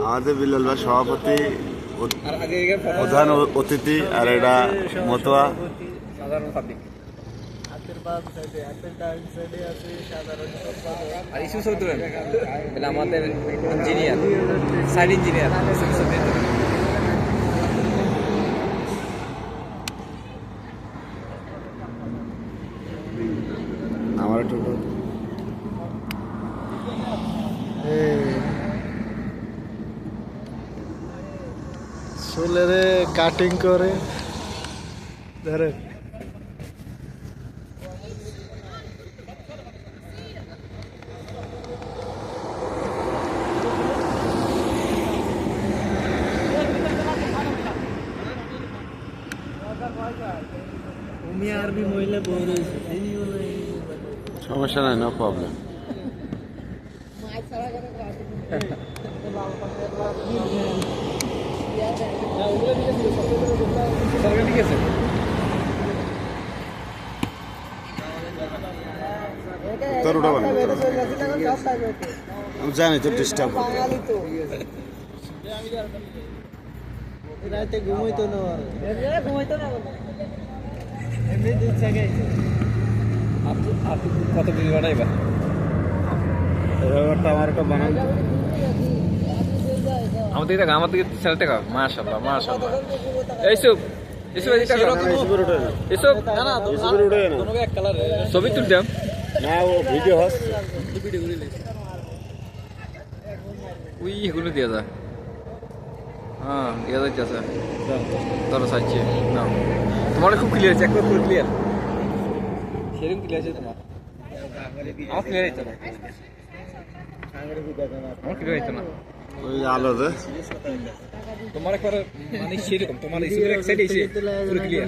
আমাদের বিলাল ভাই সভাপতি, প্রধান অতিথি, আর এটা মতোয়া সাধারণ পাবলিক। আর ইস্যু সব ধরেন আমাদের ইঞ্জিনিয়ার, সাইড ইঞ্জিনিয়ার আমার একটু চুলেরে কাটিং করে ধরে আরবি মহিলা বড় হয়েছে, সমস্যা নাই, নো প্রবলেম। ঠিক আছে। তোর ওটা বানাবো, আমি জানি তো ডিস্টার্ব রাতে ঘুমাইতো না, এমনি দুধ থাকে। কত বিল বানাইবা? ব্যাপারটা আমার একটা বানান। আমার দিকে আমার দিকে ছেলে টাকা, মাশাআল্লাহ মাশাআল্লাহ। এইসব এসব এসব এক কালার ছবি তুলতাম না, ও ভিডিও হস ওই এগুলো দিয়ে যা। হ্যাঁ দিয়ে যাচ্ছে ধরো সাইছে না, তোমার খুব ক্লিয়ার আছে, একবার পুরো ক্লিয়ার, সেরকম ক্লিয়ার আছে তোমার। আমার ক্লিয়ার হইতো না, আমার ক্লিয়ার হইতো না। ওই আলোতে তোমার একবার মানে সেরকম তোমার এক সাইড এসে পুরো ক্লিয়ার।